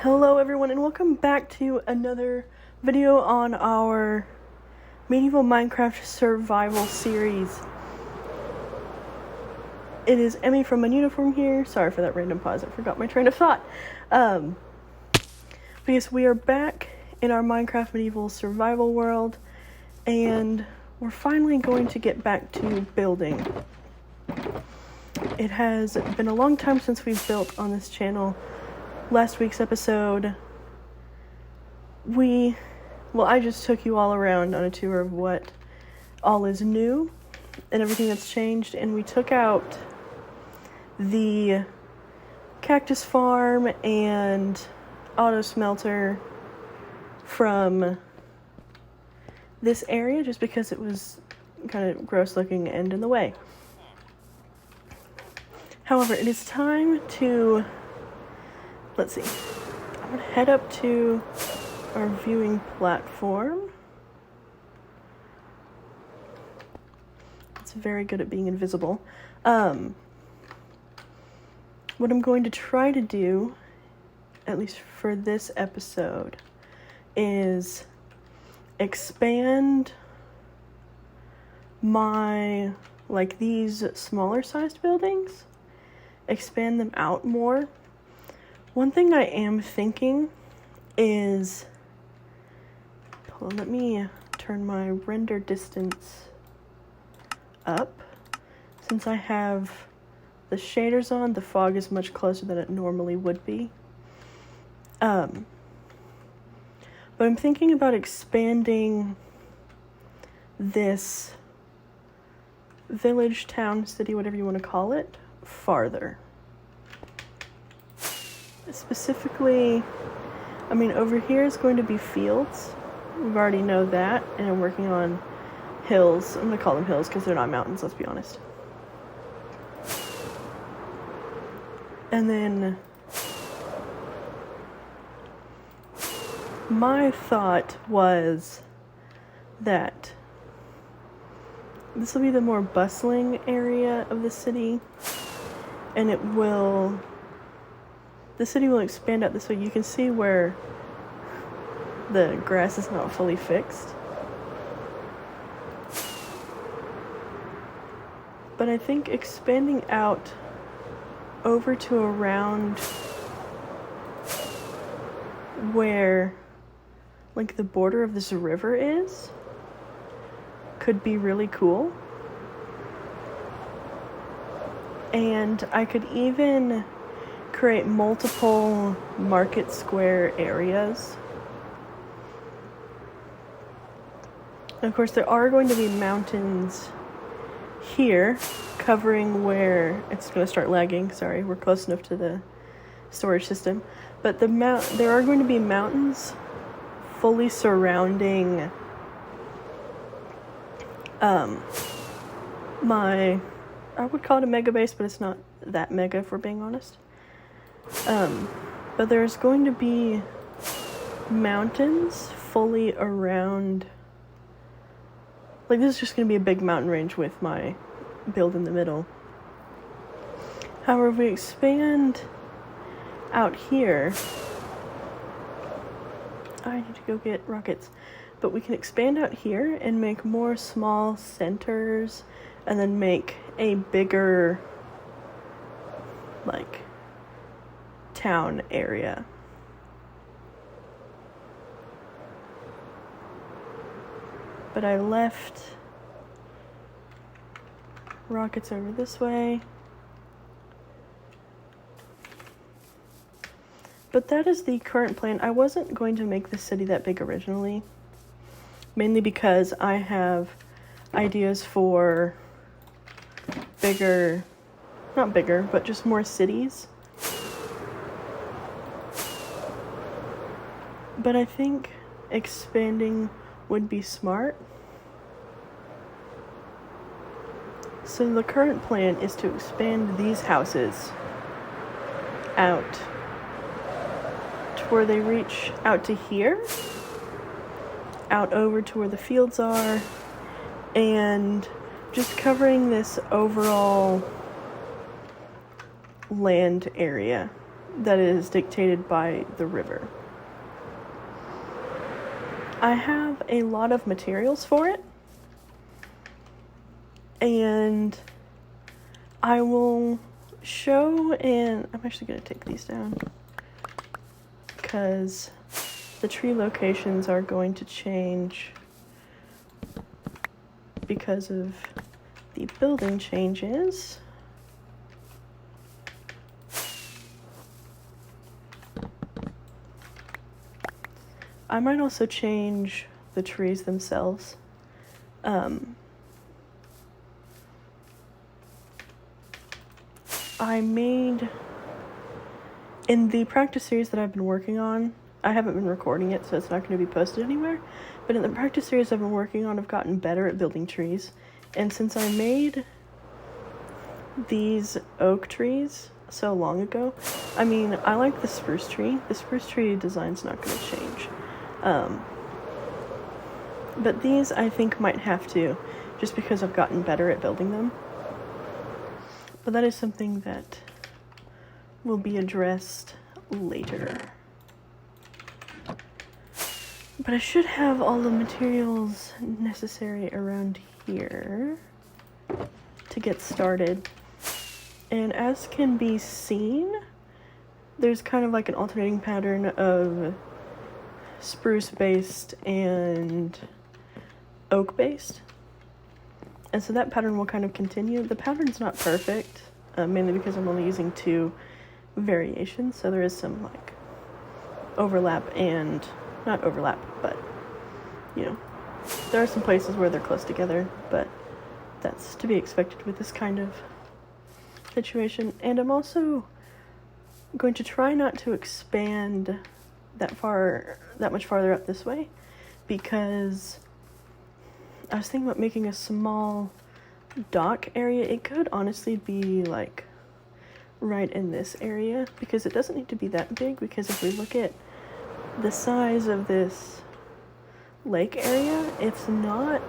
Hello everyone and welcome back to another video on our medieval Minecraft survival series. It is Emmy from Ununiform here. Sorry for that random pause, I forgot my train of thought. Because we are back in our Minecraft medieval survival world and we're finally going to get back to building. It has been a long time since we've built on this channel. Last week's episode, I just took you all around on a tour of what all is new and everything that's changed, and we took out the cactus farm and auto smelter from this area just because it was kind of gross looking and in the way. However, it is time to let's see. I'm gonna head up to our viewing platform. It's very good at being invisible. What I'm going to try to do, at least for this episode, is expand my, these smaller sized buildings, expand them out more. One thing I am thinking is, hold on, let me turn my render distance up. Since I have the shaders on, the fog is much closer than it normally would be. But I'm thinking about expanding this village, town, city, whatever you want to call it, farther. Specifically, over here is going to be fields. We already know that, and I'm working on hills. I'm going to call them hills because they're not mountains, let's be honest. And then my thought was that this will be the more bustling area of the city, and the city will expand out this way. You can see where the grass is not fully fixed. But I think expanding out over to around where, the border of this river is, could be really cool. And I could even create multiple market square areas. And of course, there are going to be mountains here covering where it's going to start lagging. Sorry, we're close enough to the storage system. But there are going to be mountains fully surrounding I would call it a mega base, but it's not that mega if we're being honest. But there's going to be mountains fully around. This is just going to be a big mountain range with my build in the middle. However, if we expand out here, I need to go get rockets. But we can expand out here and make more small centers and then make a bigger, town area. But I left rockets over this way. But that is the current plan. I wasn't going to make the city that big originally, mainly because I have ideas for not bigger, but just more cities. But I think expanding would be smart. So the current plan is to expand these houses out to where they reach out to here, out over to where the fields are, and just covering this overall land area that is dictated by the river. I have a lot of materials for it, and I will show, and I'm actually going to take these down because the tree locations are going to change because of the building changes. I might also change the trees themselves. I made, in the practice series that I've been working on, I haven't been recording it, so it's not going to be posted anywhere, but in the practice series I've been working on, I've gotten better at building trees, and since I made these oak trees so long ago, I mean, I like the spruce tree. The spruce tree design's not going to change. But these I think might have to, just because I've gotten better at building them. But that is something that will be addressed later. But I should have all the materials necessary around here to get started. And as can be seen, there's kind of like an alternating pattern of spruce-based and oak-based. And so that pattern will kind of continue. The pattern's not perfect, mainly because I'm only using 2 variations, so there is some like overlap and not overlap, but you know, there are some places where they're close together, but that's to be expected with this kind of situation. And I'm also going to try not to expand that much farther up this way, because I was thinking about making a small dock area. It could honestly be like right in this area, because it doesn't need to be that big, because if we look at the size of this lake area, it's not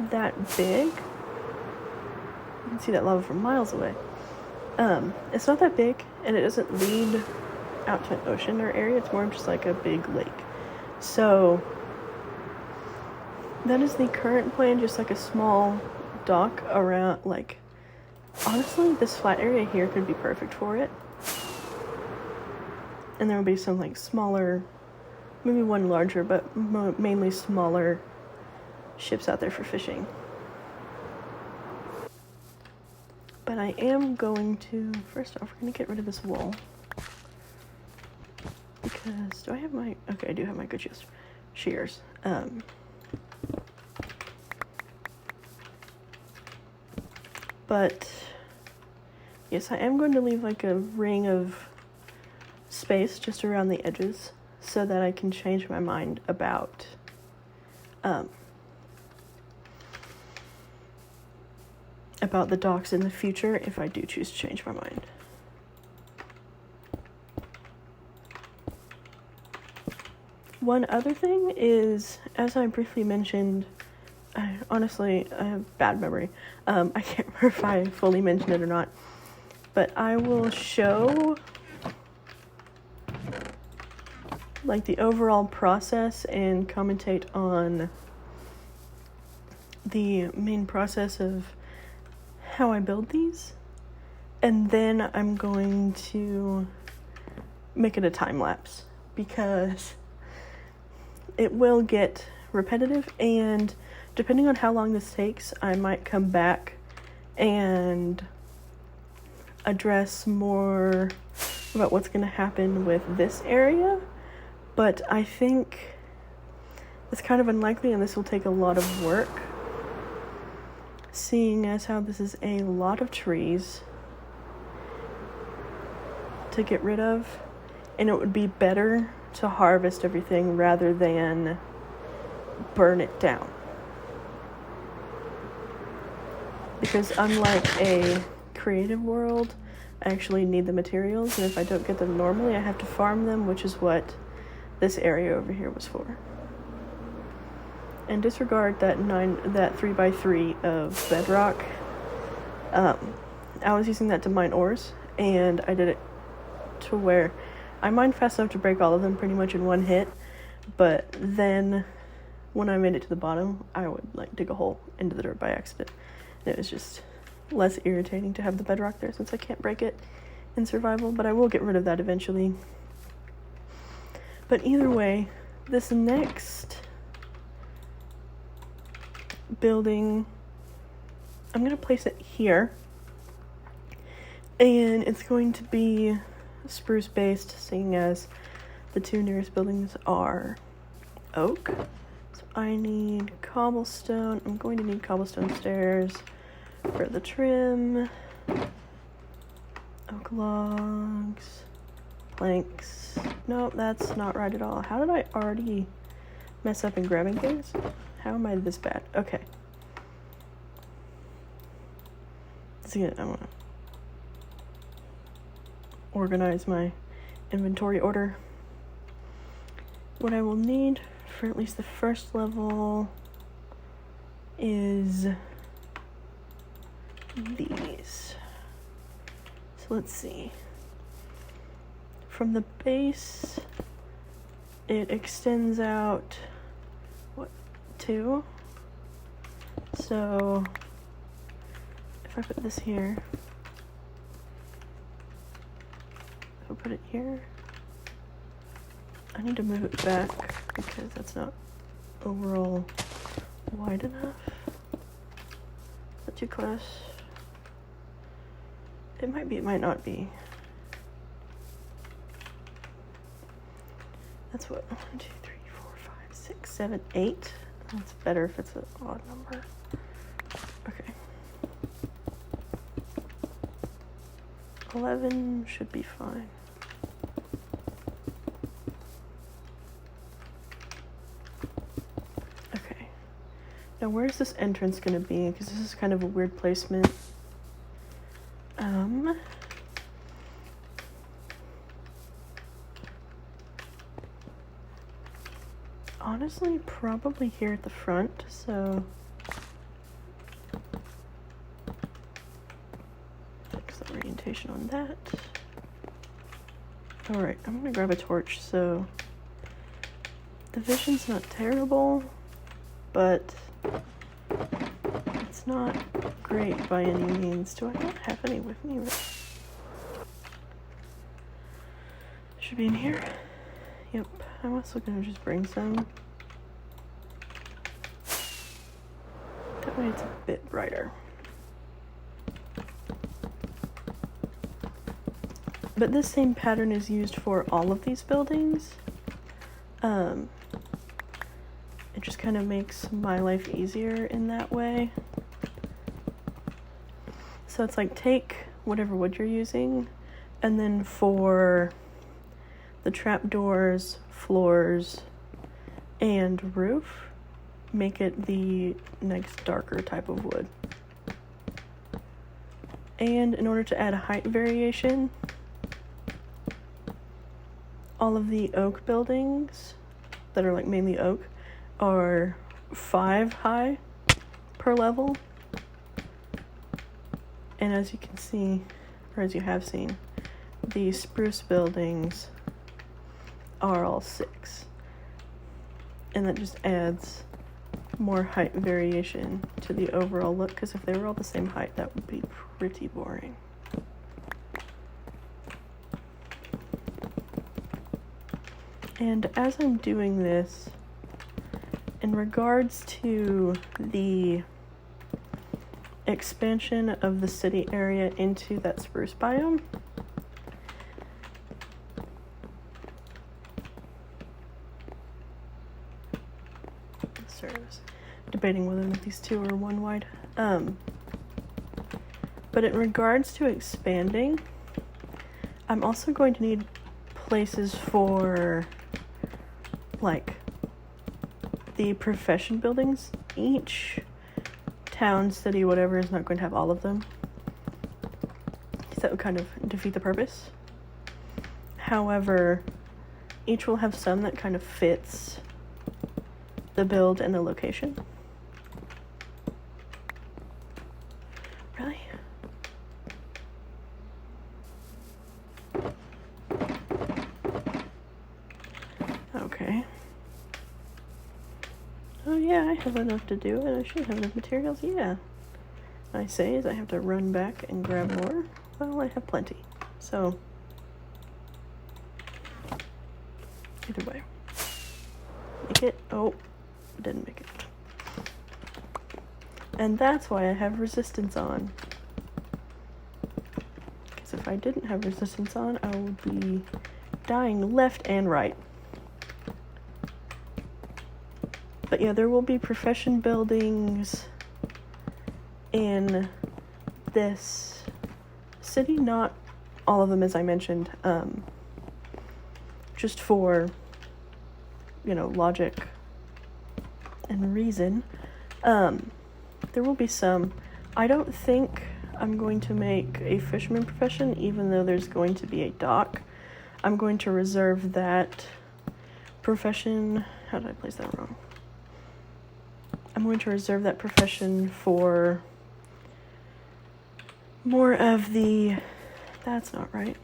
that big. You can see that lava from miles away. It's not that big, and it doesn't lead out to an ocean or area. It's more just like a big lake. So that is the current plan, just like a small dock around, like, honestly, this flat area here could be perfect for it. And there will be some, like, smaller, maybe one larger, but mainly smaller ships out there for fishing. But I am going to, first off, we're going to get rid of this wall. Because, do I have my, okay, I do have my good shears. But yes, I am going to leave like a ring of space just around the edges so that I can change my mind about the docks in the future if I do choose to change my mind. One other thing is, as I briefly mentioned, honestly, I have bad memory. I can't remember if I fully mentioned it or not, but I will show like the overall process and commentate on the main process of how I build these, and then I'm going to make it a time lapse, because it will get repetitive, and depending on how long this takes, I might come back and address more about what's going to happen with this area. But I think it's kind of unlikely, and this will take a lot of work, seeing as how this is a lot of trees to get rid of, and it would be better to harvest everything rather than burn it down. Because unlike a creative world, I actually need the materials, and if I don't get them normally, I have to farm them, which is what this area over here was for. And disregard that 3x3 of bedrock. I was using that to mine ores, and I did it to where I mined fast enough to break all of them pretty much in one hit, but then when I made it to the bottom, I would like dig a hole into the dirt by accident. And it was just less irritating to have the bedrock there since I can't break it in survival, but I will get rid of that eventually. But either way, this next building, I'm going to place it here, and it's going to be spruce based, seeing as the two nearest buildings are oak. So I need cobblestone. I'm going to need cobblestone stairs for the trim, oak logs, planks. No, that's not right at all. How did I already mess up in grabbing things? How am I this bad? Okay. See, I want to organize my inventory order. What I will need for at least the first level is these. So let's see. From the base, it extends out, what, 2? So if I put this here, if I put it here, I need to move it back because that's not overall wide enough. Is that too close? It might be, it might not be. That's what, 1, 2, 3, 4, 5, 6, 7, 8. That's better if it's an odd number. Okay. 11 should be fine. Okay. Now where's this entrance gonna be? Because this is kind of a weird placement. Honestly, probably here at the front, so fix the orientation on that. Alright, I'm gonna grab a torch, so the vision's not terrible, but it's not great by any means. Do I not have any with me? Should be in here. Yep, I'm also gonna just bring some. That way it's a bit brighter. But this same pattern is used for all of these buildings. It just kind of makes my life easier in that way. So it's like take whatever wood you're using, and then for the trapdoors, floors, and roof, make it the next darker type of wood. And in order to add a height variation, all of the oak buildings that are like mainly oak are 5 high per level. And as you can see, or as you have seen, the spruce buildings are all 6. And that just adds more height variation to the overall look, because if they were all the same height, that would be pretty boring. And as I'm doing this, in regards to the expansion of the city area into that spruce biome, sorry, I was debating whether or not these two are 1 wide. But in regards to expanding, I'm also going to need places for like the profession buildings. Each town, city, whatever is not going to have all of them, because that would kind of defeat the purpose. However, each will have some that kind of fits the build and the location. Really? Oh yeah, I have enough to do it. I should have enough materials. Yeah. I say as I have to run back and grab more. Well, I have plenty. So, either way. Make it. Oh, didn't make it. And that's why I have resistance on. Because if I didn't have resistance on, I would be dying left and right. But yeah, there will be profession buildings in this city. Not all of them, as I mentioned, just for, logic and reason. There will be some. I don't think I'm going to make a fisherman profession, even though there's going to be a dock. I'm going to reserve that profession. How did I place that wrong? I'm going to reserve that profession for more of the... That's not right.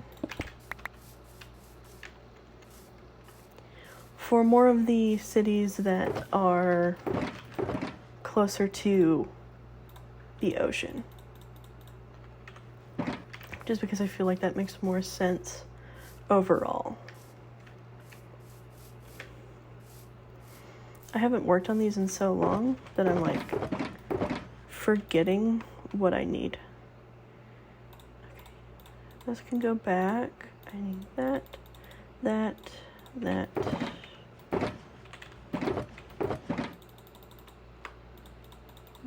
For more of the cities that are closer to the ocean. Just because I feel like that makes more sense overall. I haven't worked on these in so long that I'm like forgetting what I need. Okay. This can go back. I need that, that.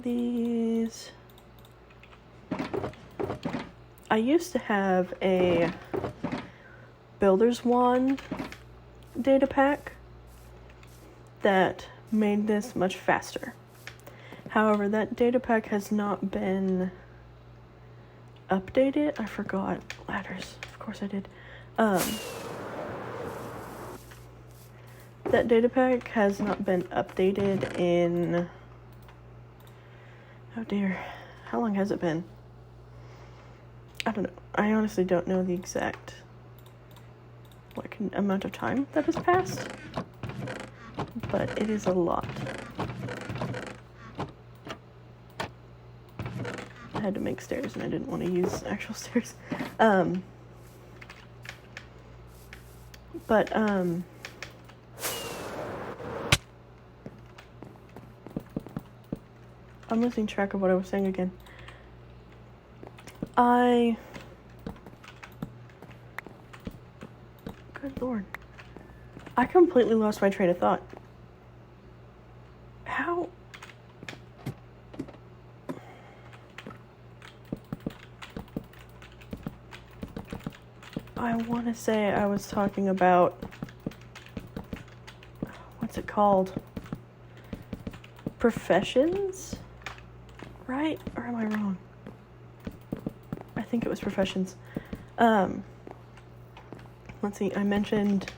These. I used to have a Builder's Wand data pack that made this much faster. However, that data pack has not been updated. I forgot ladders. Of course I did. That data pack has not been updated in... Oh dear. How long has it been? I don't know. I honestly don't know the exact amount of time that has passed. But it is a lot. I had to make stairs and I didn't want to use actual stairs. I'm losing track of what I was saying again. Good Lord. I completely lost my train of thought. How? I want to say I was talking about... What's it called? Professions? Right? Or am I wrong? I think it was professions. Let's see, I mentioned...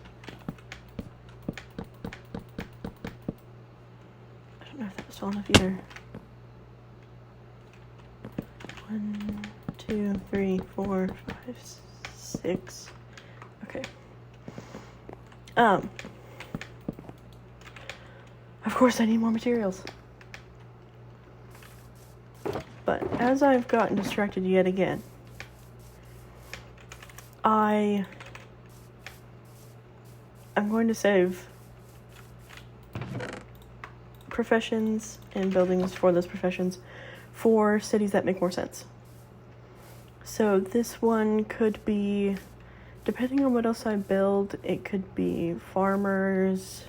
I don't know if that was tall enough either. 1, 2, 3, 4, 5, 6. Okay. Of course I need more materials. But as I've gotten distracted yet again, I'm going to save professions and buildings for those professions for cities that make more sense. So this one could be, depending on what else I build, it could be farmers,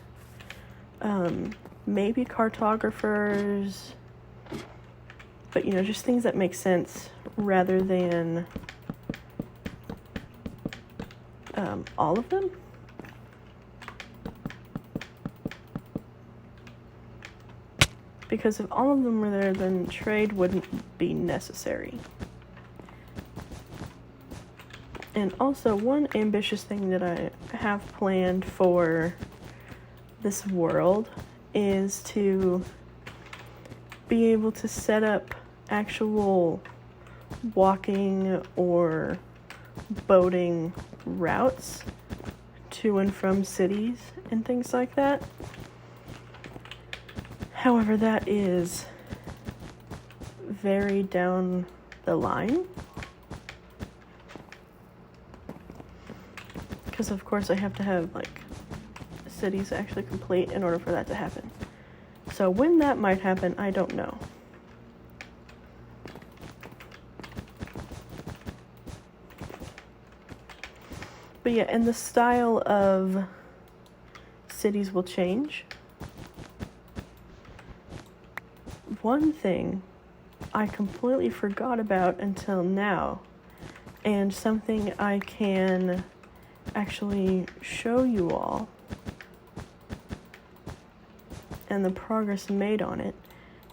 maybe cartographers, but just things that make sense rather than all of them. Because if all of them were there, then trade wouldn't be necessary. And also, one ambitious thing that I have planned for this world is to be able to set up actual walking or boating routes to and from cities and things like that. However, that is very down the line. Because of course I have to have like cities actually complete in order for that to happen. So when that might happen, I don't know. But yeah, and the style of cities will change. One thing I completely forgot about until now, and something I can actually show you all, and the progress made on it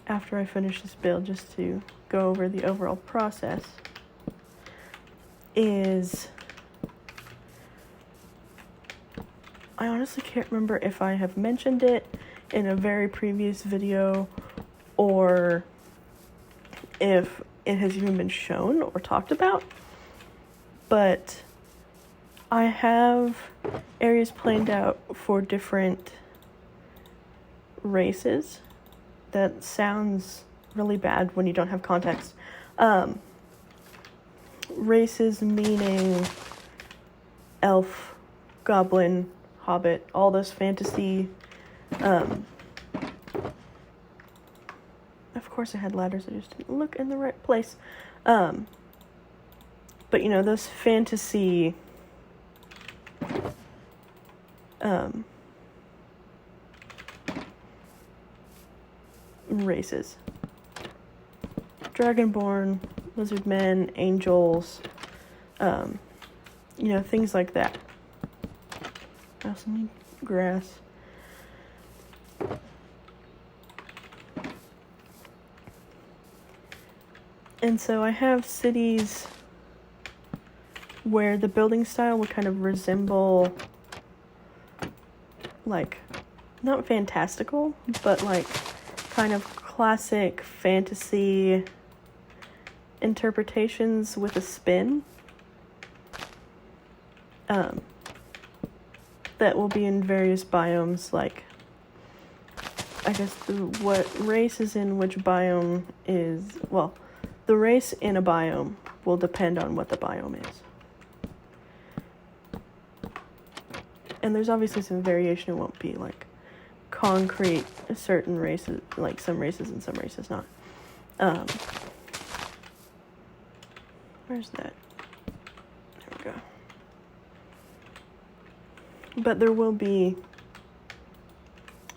after I finish this build, just to go over the overall process, is I honestly can't remember if I have mentioned it in a very previous video or if it has even been shown or talked about, but I have areas planned out for different races. That sounds really bad when you don't have context. Races meaning elf, goblin, hobbit, all those fantasy. Of course I had ladders, I just didn't look in the right place. But you know, those fantasy races. Dragonborn, lizard men, angels, you know, things like that. I also need grass. And so I have cities where the building style would kind of resemble, like, not fantastical, but like kind of classic fantasy interpretations with a spin. That will be in various biomes, like, I guess what race is in which biome is, well, the race in a biome will depend on what the biome is. And there's obviously some variation. It won't be like concrete certain races, like some races and some races not. Where's that? There we go. But there will be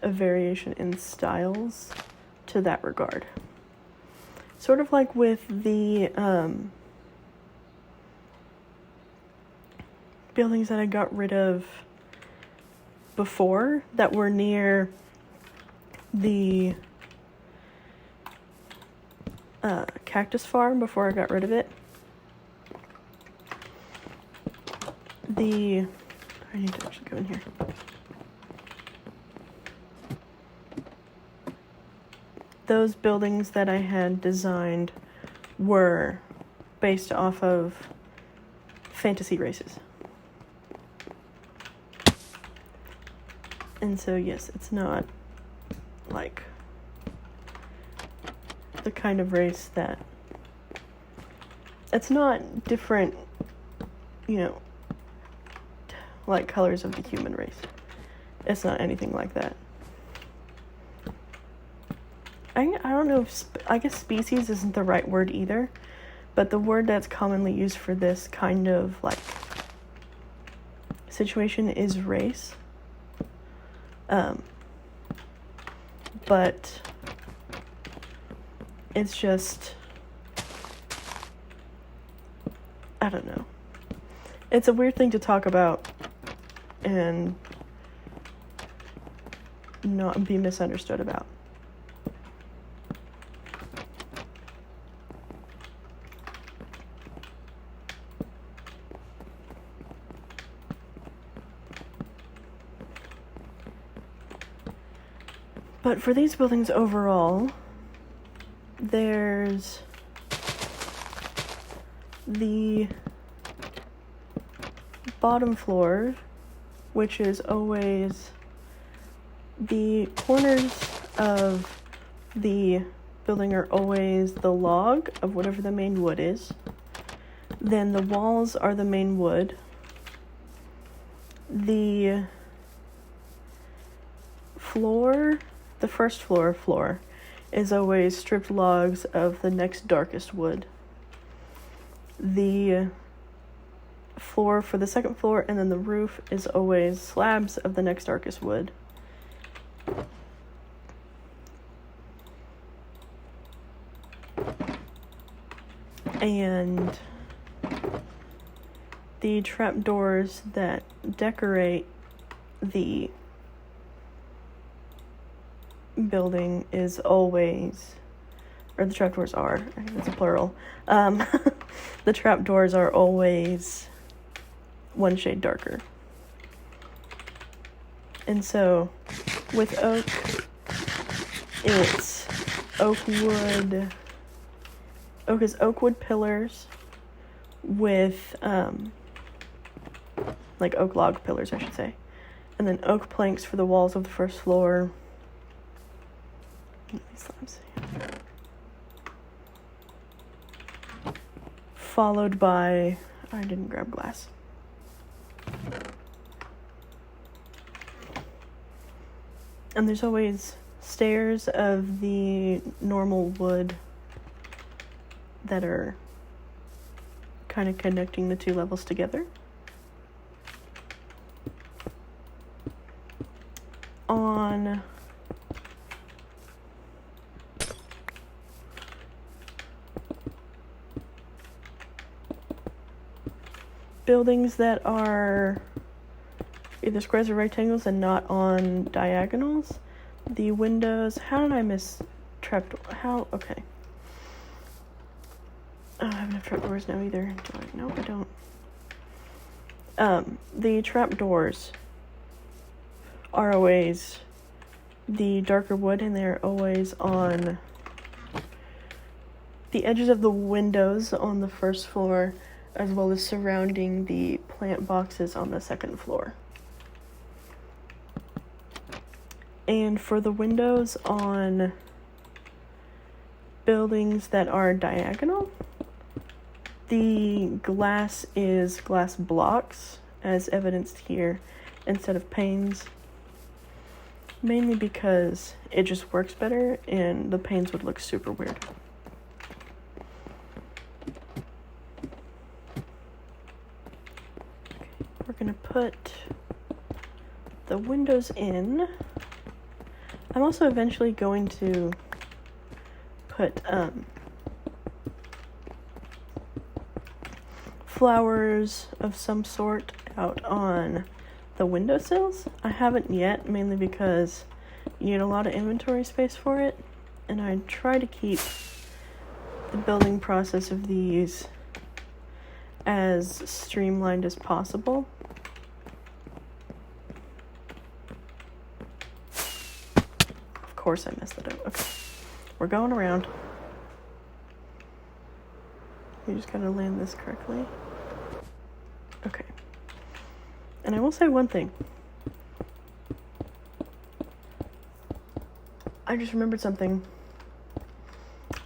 a variation in styles to that regard. Sort of like with the buildings that I got rid of before that were near the cactus farm before I got rid of it. I need to actually go in here. Those buildings that I had designed were based off of fantasy races. And so, yes, it's not like the kind of race that... It's not different, you know, like colors of the human race. It's not anything like that. I don't know if... I guess species isn't the right word either, but the word that's commonly used for this kind of, like, situation is race. But it's just, I don't know. It's a weird thing to talk about and not be misunderstood about. But for these buildings overall, there's the bottom floor, which is always the corners of the building are always the log of whatever the main wood is. Then the walls are the main wood. The floor, the first floor is always stripped logs of the next darkest wood. The floor for the second floor and then the roof is always slabs of the next darkest wood. And the trapdoors that decorate the building is always, or the trapdoors are, I think that's a plural. The trapdoors are always one shade darker. And so with oak, it's oak wood. Oak is oak wood pillars with like oak log pillars, I should say. And then oak planks for the walls of the first floor. Followed by, I didn't grab glass. And there's always stairs of the normal wood that are kind of connecting the two levels together. On buildings that are either squares or rectangles and not on diagonals, the windows, how did I miss trapdoor? How? Okay. Oh, I haven't have trapdoors now either. Do I? No, I don't. The trapdoors are always the darker wood, and they're always on the edges of the windows on the first floor, as well as surrounding the plant boxes on the second floor. And for the windows on buildings that are diagonal, the glass is glass blocks, as evidenced here, instead of panes. Mainly because it just works better, and the panes would look super weird. Okay, we're gonna put the windows in. I'm also eventually going to put flowers of some sort out on the windowsills. I haven't yet, mainly because you need a lot of inventory space for it, and I try to keep the building process of these as streamlined as possible. Of course I messed that up. Okay, we're going around. You just gotta land this correctly. Okay. And I will say one thing. I just remembered something.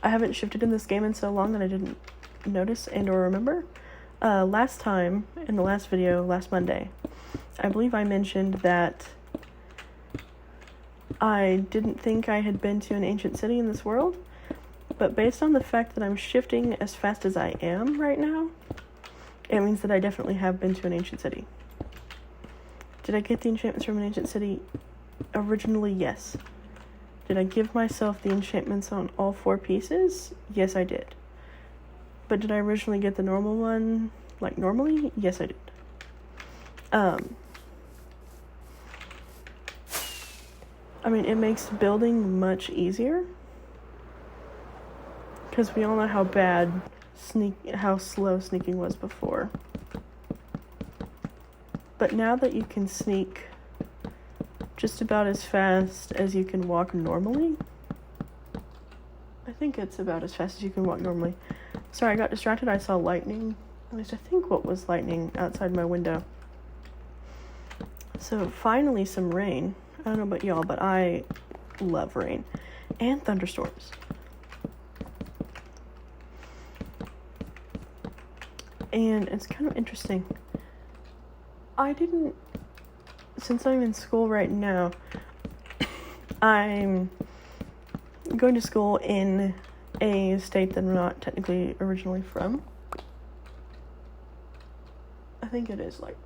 I haven't shifted in this game in so long that I didn't notice and or remember. Last time, in the last video, last Monday, I believe I mentioned that I didn't think I had been to an ancient city in this world, but based on the fact that I'm shifting as fast as I am right now, it means that I definitely have been to an ancient city. Did I get the enchantments from an ancient city? Originally, yes. Did I give myself the enchantments on all 4 pieces? Yes, I did. But did I originally get the normal one, like normally? Yes, I did. I mean, it makes building much easier, because we all know how slow sneaking was before. But now that you can sneak just about as fast as you can walk normally, I think it's about as fast as you can walk normally. Sorry, I got distracted. I saw lightning. At least I think what was lightning outside my window. So finally some rain. I don't know about y'all, but I love rain. and thunderstorms. And it's kind of interesting. Since I'm in school right now, I'm going to school in a state that I'm not technically originally from. I think it is like...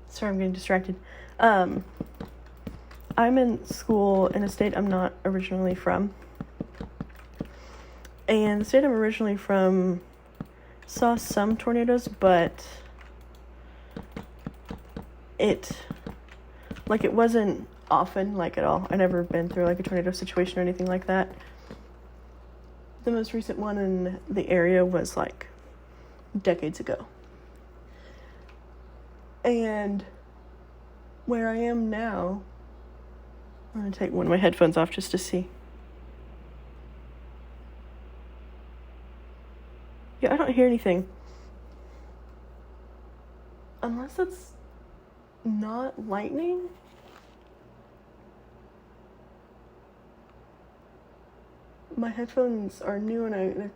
Sorry, I'm getting distracted. I'm in school in a state I'm not originally from. And the state I'm originally from saw some tornadoes, but it wasn't often, like, at all. I never been through like a tornado situation or anything like that. The most recent one in the area was like decades ago. And where I am now, I'm going to take one of my headphones off just to see. Yeah, I don't hear anything. Unless it's not lightning. My headphones are new and they're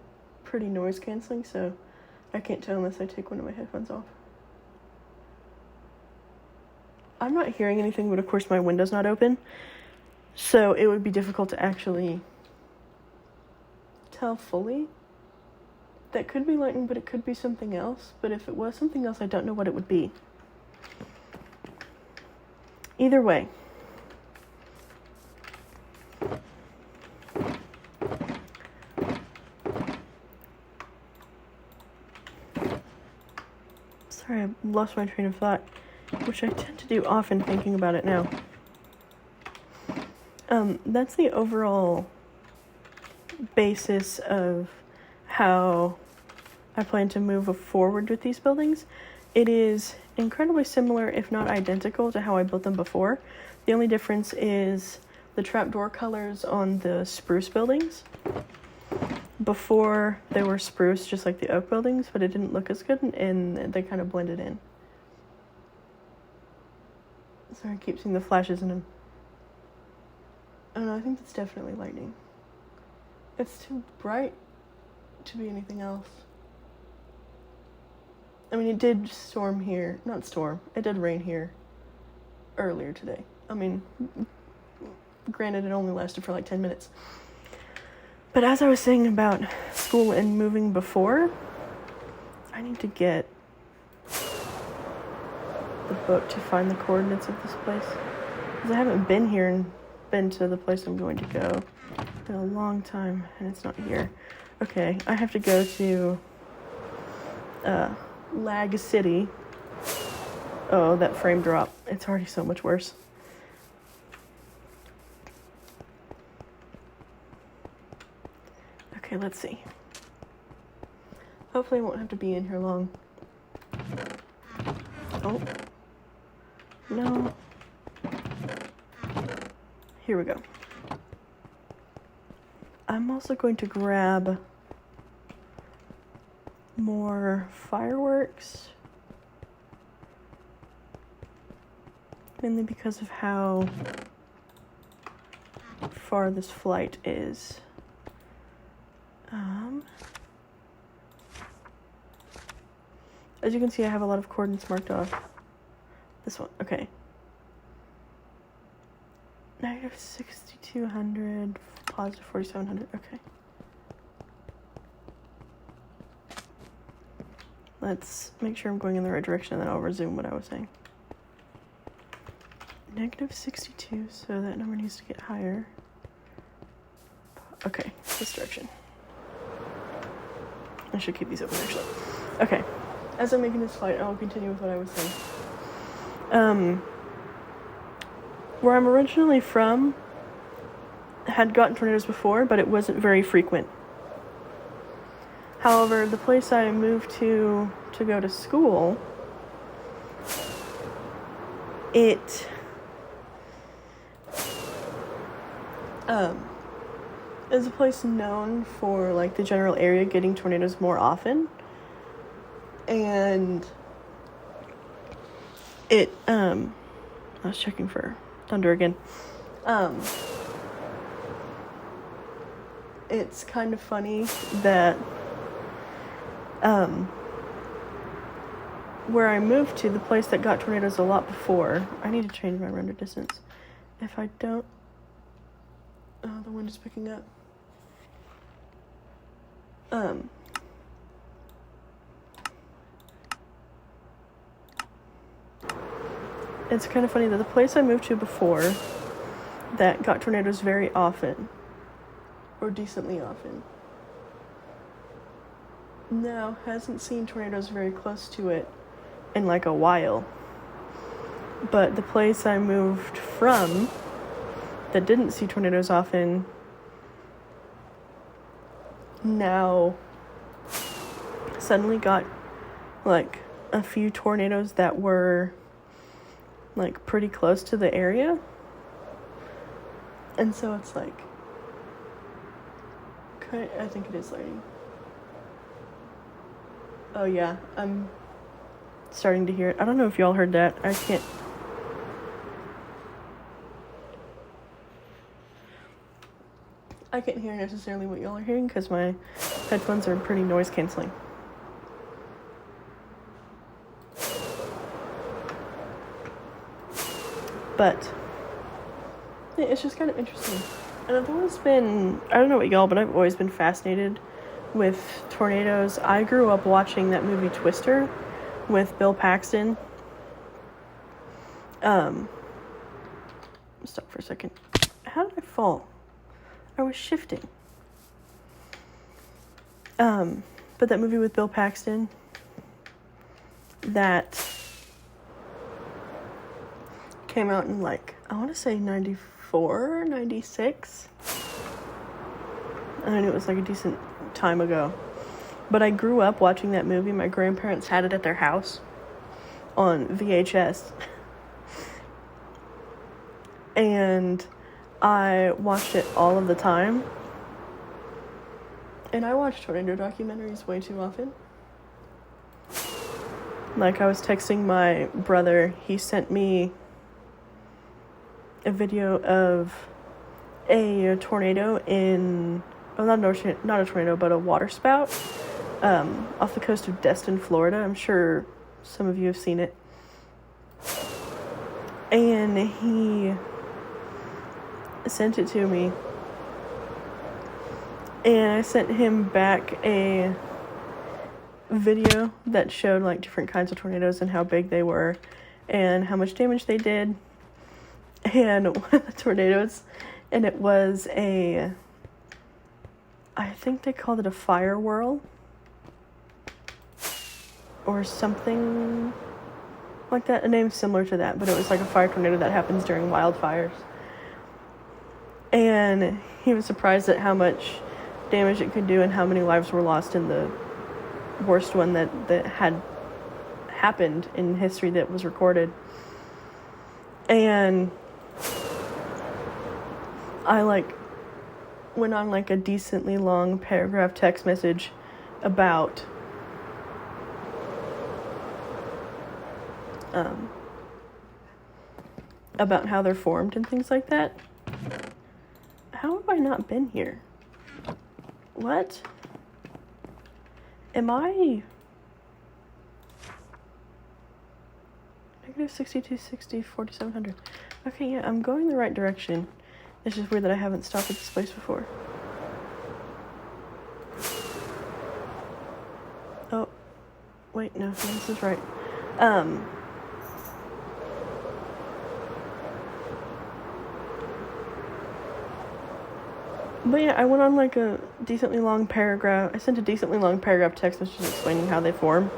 pretty noise canceling, so I can't tell unless I take one of my headphones off. I'm not hearing anything, but of course my window's not open, so it would be difficult to actually tell fully. That could be lightning, but it could be something else. But if it was something else, I don't know what it would be. Either way. Sorry, I lost my train of thought, which I tend to do often thinking about it now. That's the overall basis of how I plan to move forward with these buildings. It is incredibly similar, if not identical, to how I built them before. The only difference is the trapdoor colors on the spruce buildings. Before, they were spruce, just like the oak buildings, but it didn't look as good, and they kind of blended in. Sorry, I keep seeing the flashes in them. I don't know, I think that's definitely lightning. It's too bright to be anything else. I mean, it did storm here. Not storm. It did rain here earlier today. I mean, granted, it only lasted for like 10 minutes. But as I was saying about school and moving before, I need to get the book to find the coordinates of this place. Because I haven't been here and been to the place I'm going to go in a long time, and it's not here. Okay, I have to go to Lag City. Oh, that frame drop. It's already so much worse. Okay, let's see. Hopefully I won't have to be in here long. Oh. No. Here we go. I'm also going to grab more fireworks, mainly because of how far this flight is. As you can see, I have a lot of coordinates marked off. This one, okay. Negative 6,200, positive 4,700, okay. Let's make sure I'm going in the right direction, and then I'll resume what I was saying. Negative 62, so that number needs to get higher. Okay, this direction. I should keep these open, actually. Okay, as I'm making this flight, I'll continue with what I was saying. Where I'm originally from had gotten tornadoes before, but it wasn't very frequent. However, the place I moved to go to school, it is a place known for like the general area getting tornadoes more often, and it I was checking for thunder again. Um, it's kind of funny that where I moved to, the place that got tornadoes a lot before, I need to change my render distance. If I don't, oh, the wind is picking up. It's kind of funny that the place I moved to before that got tornadoes very often, or decently often, now hasn't seen tornadoes very close to it in like a while. But the place I moved from that didn't see tornadoes often now suddenly got like a few tornadoes that were like pretty close to the area. And so it's like, okay, I think it is lighting. Oh yeah, I'm starting to hear it. I don't know if y'all heard that. I can't. I can't hear necessarily what y'all are hearing because my headphones are pretty noise canceling. But yeah, it's just kind of interesting. And I've always been, I don't know about y'all, but I've always been fascinated with tornadoes. I grew up watching that movie Twister with Bill Paxton. Stop for a second. How did I fall? I was shifting. But that movie with Bill Paxton that came out in like, I want to say 94, 96. I mean, it was like a decent time ago. But I grew up watching that movie. My grandparents had it at their house on VHS. And I watched it all of the time. And I watch tornado documentaries way too often. Like, I was texting my brother. He sent me a video of a tornado in, well, not a tornado, but a water spout off the coast of Destin, Florida. I'm sure some of you have seen it. And he sent it to me. And I sent him back a video that showed like different kinds of tornadoes and how big they were and how much damage they did. And one of the tornadoes, and it was I think they called it a fire whirl or something like that, a name similar to that, but it was like a fire tornado that happens during wildfires. And he was surprised at how much damage it could do and how many lives were lost in the worst one that had happened in history that was recorded. And I went on a decently long paragraph text message about how they're formed and things like that. How have I not been here? What? Am I negative 6260 4700? Okay, yeah, I'm going the right direction. It's just weird that I haven't stopped at this place before. Oh, wait, no, this is right. But yeah, I went on a decently long paragraph. I sent a decently long paragraph text message explaining how they form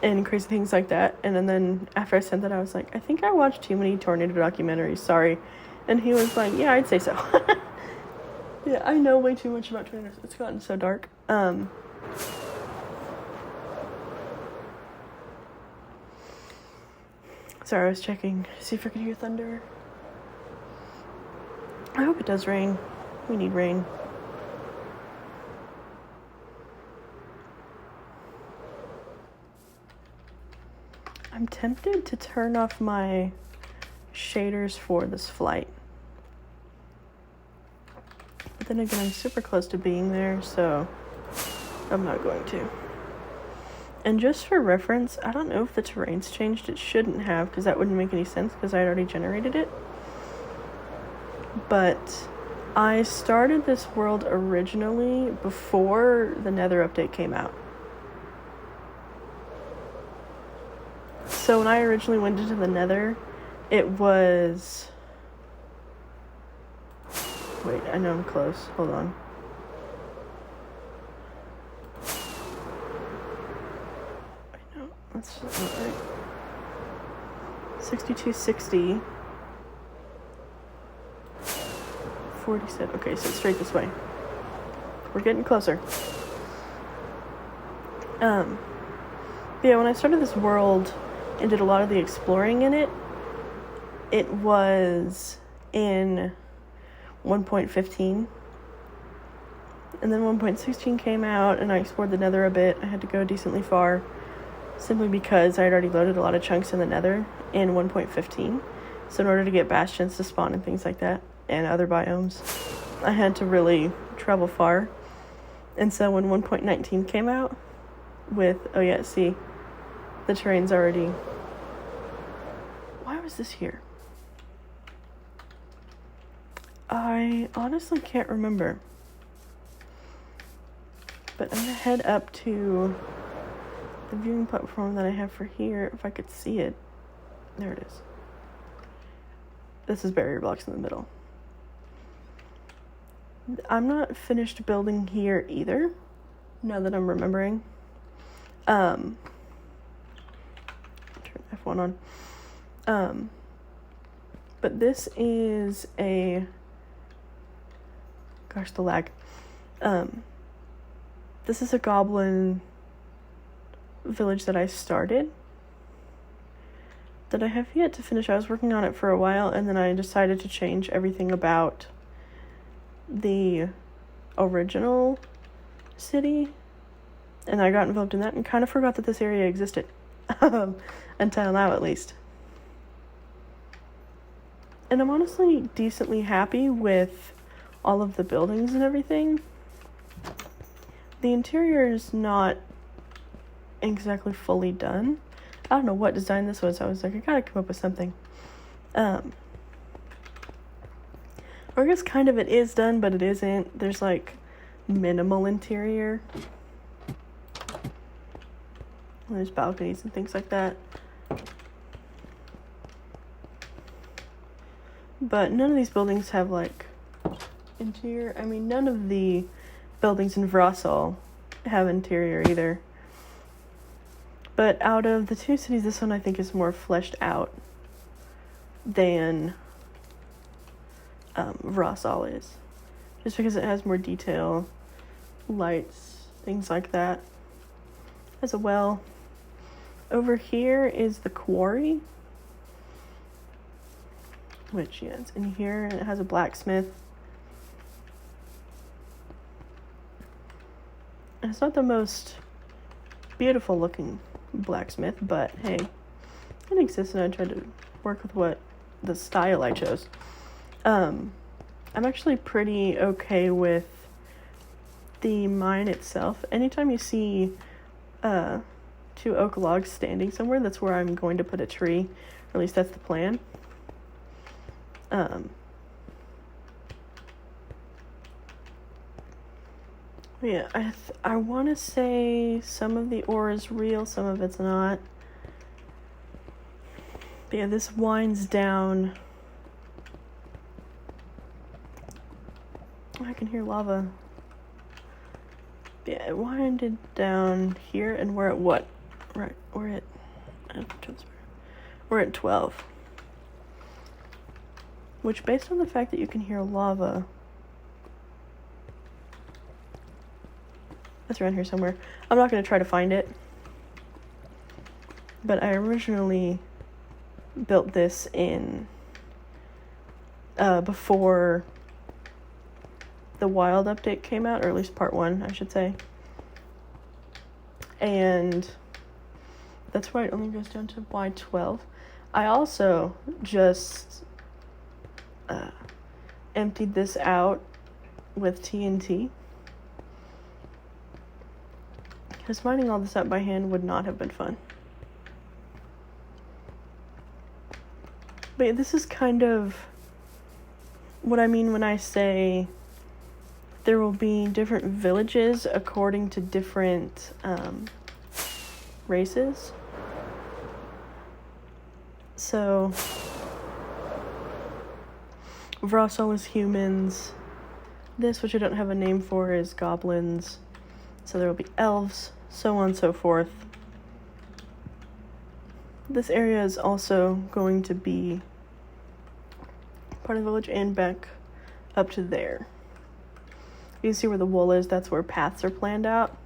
and crazy things like that. And then after I sent that, I was like, I think I watched too many tornado documentaries. Sorry. And he was like, yeah, I'd say so. Yeah, I know way too much about tornadoes. It's gotten so dark. Sorry, I was checking. See if I could hear thunder. I hope it does rain. We need rain. I'm tempted to turn off my shaders for this flight. then again, I'm super close to being there, so I'm not going to. And just for reference, I don't know if the terrain's changed. It shouldn't have, because that wouldn't make any sense, because I had already generated it. But I started this world originally before the Nether update came out. So when I originally went into the Nether, it was... Wait, I know I'm close. Hold on. I know, that's not right. 6260. 47. Okay, so straight this way. We're getting closer. Yeah, when I started this world and did a lot of the exploring in it, it was in 1.15. And then 1.16 came out, and I explored the Nether a bit. I had to go decently far, simply because I had already loaded a lot of chunks in the Nether in 1.15. So in order to get bastions to spawn and things like that, and other biomes, I had to really travel far. And so when 1.19 came out with, oh yeah, see, the terrain's already... Why was this here? I honestly can't remember. But I'm gonna head up to the viewing platform that I have for here, if I could see it. There it is. This is barrier blocks in the middle. I'm not finished building here either, now that I'm remembering. Turn F1 on. But this is a... Gosh, the lag. This is a goblin village that I started, that I have yet to finish. I was working on it for a while, and then I decided to change everything about the original city, and I got involved in that and kind of forgot that this area existed. Until now, at least. And I'm honestly decently happy with all of the buildings and everything. The interior is not exactly fully done. I don't know what design this was. I was like, I gotta come up with something. Or I guess kind of it is done, but it isn't. There's like minimal interior. There's balconies and things like that. But none of these buildings have like interior. I mean, none of the buildings in Vrasal have interior either. But out of the two cities, this one I think is more fleshed out than Vrasal is. Just because it has more detail, lights, things like that. As well. Over here is the quarry. Which, yeah, it's in here, and it has a blacksmith. And it's not the most beautiful looking blacksmith, but hey, it exists, and I tried to work with what the style I chose. I'm actually pretty okay with the mine itself. Anytime you see 2 oak logs standing somewhere, that's where I'm going to put a tree, or at least that's the plan. Yeah, I want to say some of the ore is real, some of it's not. But yeah, this winds down. I can hear lava. Yeah, it winded down here, and we're at what? Right, we're at 12. Which, based on the fact that you can hear lava, it's around here somewhere. I'm not going to try to find it. But I originally built this in before the wild update came out, or at least part 1, I should say. And that's why it only goes down to Y12. I also just emptied this out with TNT. Because mining all this up by hand would not have been fun. But this is kind of what I mean when I say there will be different villages according to different races. So Vrasa was humans. This, which I don't have a name for, is goblins. So there will be elves, so on and so forth. This area is also going to be part of the village and back up to there. You can see where the wool is. That's where paths are planned out.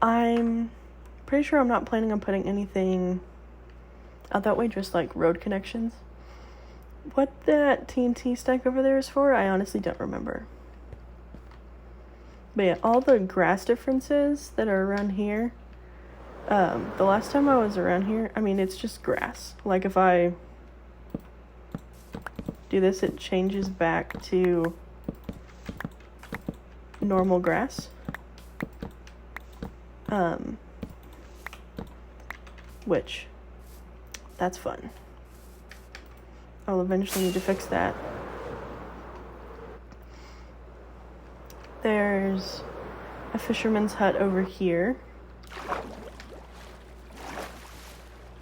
I'm pretty sure I'm not planning on putting anything out that way, just like road connections. What that TNT stack over there is for, I honestly don't remember. But yeah, all the grass differences that are around here, the last time I was around here, I mean, it's just grass. Like if I do this, it changes back to normal grass. Which, that's fun. I'll eventually need to fix that. There's a fisherman's hut over here.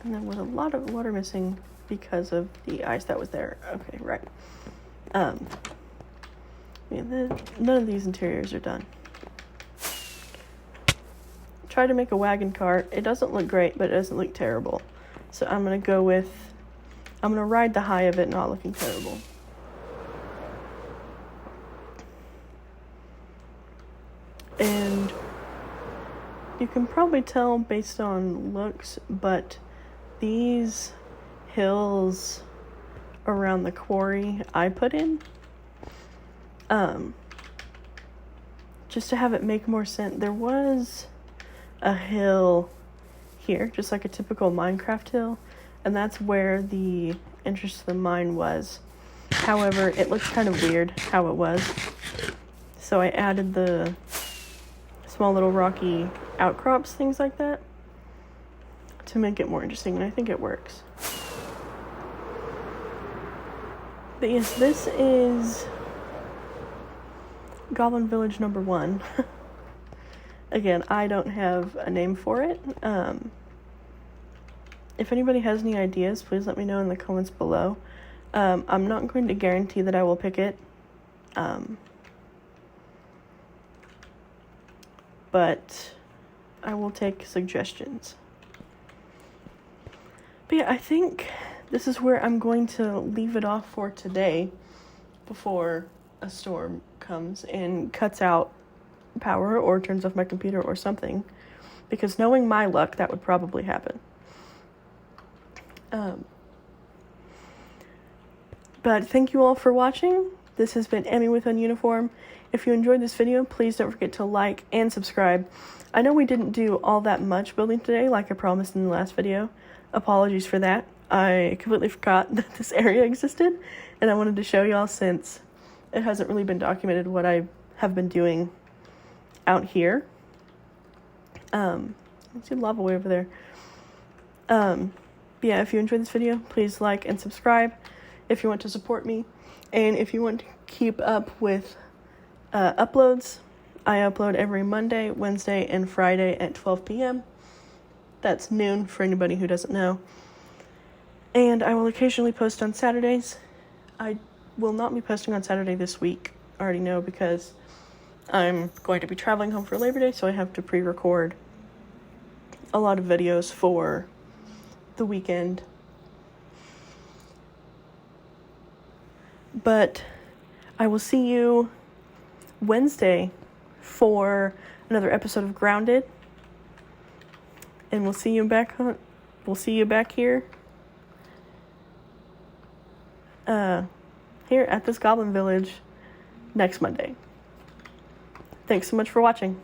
And there was a lot of water missing because of the ice that was there. Okay, right. Yeah, none of these interiors are done. Tried to make a wagon cart. It doesn't look great, but it doesn't look terrible. So I'm going to ride the high of it not looking terrible. And you can probably tell based on looks, but these hills around the quarry I put in, just to have it make more sense. There was a hill here, just like a typical Minecraft hill, and that's where the entrance to the mine was. However, it looks kind of weird how it was, so I added the small little rocky outcrops, things like that, to make it more interesting, and I think it works. But yes, this is Goblin Village number 1. Again, I don't have a name for it. If anybody has any ideas, please let me know in the comments below. I'm not going to guarantee that I will pick it. But I will take suggestions. But yeah, I think this is where I'm going to leave it off for today before a storm comes and cuts out power or turns off my computer or something, because knowing my luck, that would probably happen. But thank you all for watching. This has been Emmy with Ununiform. If you enjoyed this video, please don't forget to like and subscribe. I know we didn't do all that much building today, like I promised in the last video. Apologies for that. I completely forgot that this area existed, and I wanted to show y'all since it hasn't really been documented what I have been doing out here. Let's see lava way over there. Yeah, if you enjoyed this video, please like and subscribe if you want to support me. And if you want to keep up with uploads, I upload every Monday, Wednesday, and Friday at 12 p.m. That's noon for anybody who doesn't know. And I will occasionally post on Saturdays. I will not be posting on Saturday this week. I already know, because I'm going to be traveling home for Labor Day, so I have to pre-record a lot of videos for the weekend. But I will see you Wednesday for another episode of Grounded. And we'll see you back here. Here at this Goblin Village next Monday. Thanks so much for watching.